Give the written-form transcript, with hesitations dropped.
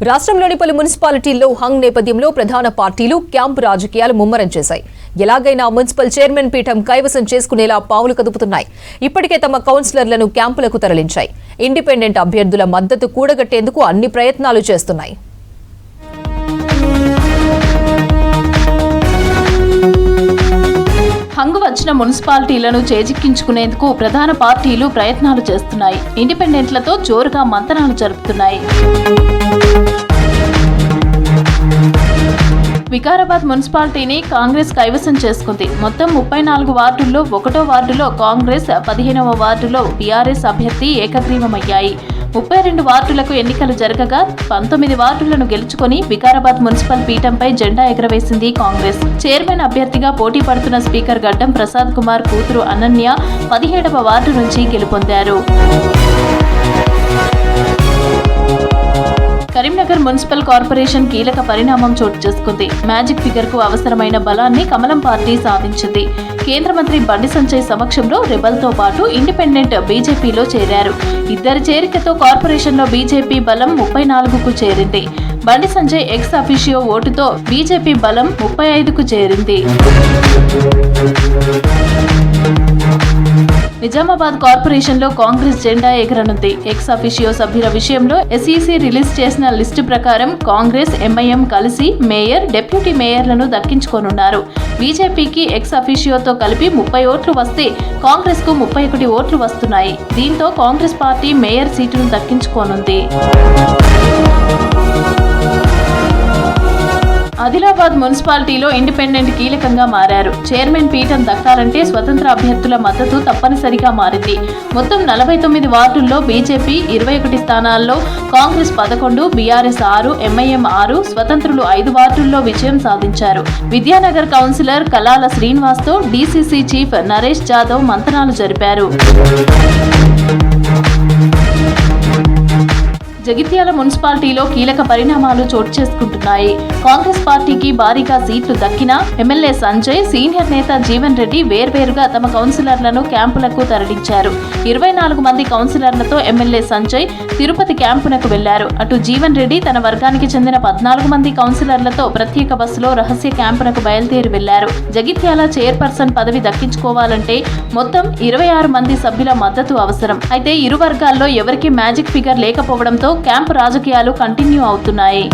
రాష్ట్రంలోని పలు మున్సిపాలిటీల్లో హంగ్ నేపథ్యంలో ప్రధాన పార్టీలు క్యాంపు రాజకీయాలు ముమ్మరం చేశాయి. ఎలాగైనా మున్సిపల్ చైర్మన్ పీఠం కైవసం చేసుకునేలా పావులు కదుపుతున్నాయి. ఇప్పటికే తమ కౌన్సిలర్లను క్యాంపులకు తరలించాయి. ఇండిపెండెంట్ అభ్యర్థుల మద్దతు కూడగట్టేందుకు అన్ని ప్రయత్నాలు చేస్తున్నాయి. హంగు వచ్చిన మున్సిపాలిటీలను చేజిక్కించుకునేందుకు ప్రధాన పార్టీలు ప్రయత్నాలు చేస్తున్నాయి. ఇండిపెండెంట్లతో జోరుగా మంతనాలు జరుపుతున్నాయి. వికారాబాద్ మున్సిపాలిటీని కాంగ్రెస్ కైవసం చేసుకుంది. మొత్తం 34 వార్డుల్లో 1వ వార్డులో కాంగ్రెస్, 15వ వార్డులో టీఆర్ఎస్ అభ్యర్థి ఏకగ్రీవమయ్యాయి. 32 వార్డులకు ఎన్నికలు జరగగా 19 వార్డులను గెలుచుకొని వికారాబాద్ మున్సిపల్ పీఠంపై జెండా ఎగరవేసింది కాంగ్రెస్. చైర్మన్ అభ్యర్థిగా పోటీ పడుతున్న స్పీకర్ గడ్డం ప్రసాద్ కుమార్ కూతురు అనన్య 17వ వార్డు నుంచి గెలుపొందారు. కరీంనగర్ మున్సిపల్ కార్పొరేషన్ కీలక పరిణామం చోటు చేసుకుంది. మ్యాజిక్ ఫిగర్ కు అవసరమైన బలాన్ని కమలం పార్టీ సాధించింది. కేంద్ర మంత్రి బండి సంజయ్ సమక్షంలో రెబల్తో పాటు ఇండిపెండెంట్ బీజేపీలో చేరారు. ఇద్దరి చేరికతో కార్పొరేషన్లో బీజేపీ బలం 34కు చేరింది. బండి సంజయ్ ఎక్స్ అఫిషియో ఓటుతో బీజేపీ బలం 35కు చేరింది. నిజామాబాద్ కార్పొరేషన్లో కాంగ్రెస్ జెండా ఎగరనుంది. ఎక్స్ అఫిషియో సభ్యుల విషయంలో ఎస్ఈసీ రిలీజ్ చేసిన లిస్టు ప్రకారం కాంగ్రెస్, ఎంఐఎం కలిసి మేయర్, డిప్యూటీ మేయర్లను దక్కించుకోనున్నారు. బీజేపీకి ఎక్స్ అఫిషియోతో కలిపి 30 ఓట్లు వస్తే కాంగ్రెస్ కు 31 ఓట్లు వస్తున్నాయి. దీంతో కాంగ్రెస్ పార్టీ మేయర్ సీటును దక్కించుకోనుంది. ఆదిలాబాద్ మున్సిపాలిటీలో ఇండిపెండెంట్ కీలకంగా మారారు. చైర్మన్ పీఠం దక్కాలంటే స్వతంత్ర అభ్యర్థుల మద్దతు తప్పనిసరిగా మారింది. మొత్తం 49 వార్డుల్లో బీజేపీ 21 స్థానాల్లో, కాంగ్రెస్ 11, బీఆర్ఎస్ 6, ఎంఐఎం 6, స్వతంత్రులు 5 వార్డుల్లో విజయం సాధించారు. విద్యానగర్ కౌన్సిలర్ కలాల శ్రీనివాస్తో డీసీసీ చీఫ్ నరేష్ జాదవ్ మంతనాలు జరిపారు. జగిత్యాల మున్సిపాలిటీలో కీలక పరిణామాలు చోటు చేసుకుంటున్నాయి. కాంగ్రెస్ పార్టీకి భారీగా సీట్లు దక్కినా ఎమ్మెల్యే సంజయ్, సీనియర్ నేత జీవన్ రెడ్డి వేర్వేరుగా తమ కౌన్సిలర్లను క్యాంపులకు తరలించారు. 24 మంది కౌన్సిలర్లతో ఎమ్మెల్యే సంజయ్ తిరుపతి క్యాంపునకు వెళ్లారు. అటు జీవన్ రెడ్డి తన వర్గానికి చెందిన 14 మంది కౌన్సిలర్లతో ప్రత్యేక బస్సులో రహస్య క్యాంపునకు బయలుదేరి వెళ్లారు. జగిత్యాల చైర్పర్సన్ పదవి దక్కించుకోవాలంటే మొత్తం 26 మంది సభ్యుల మద్దతు అవసరం. అయితే ఇరు వర్గాల్లో ఎవరికీ మ్యాజిక్ ఫిగర్ లేకపోవడంతో క్యాంపు రాజకీయాలు కంటిన్యూ అవుతున్నాయి.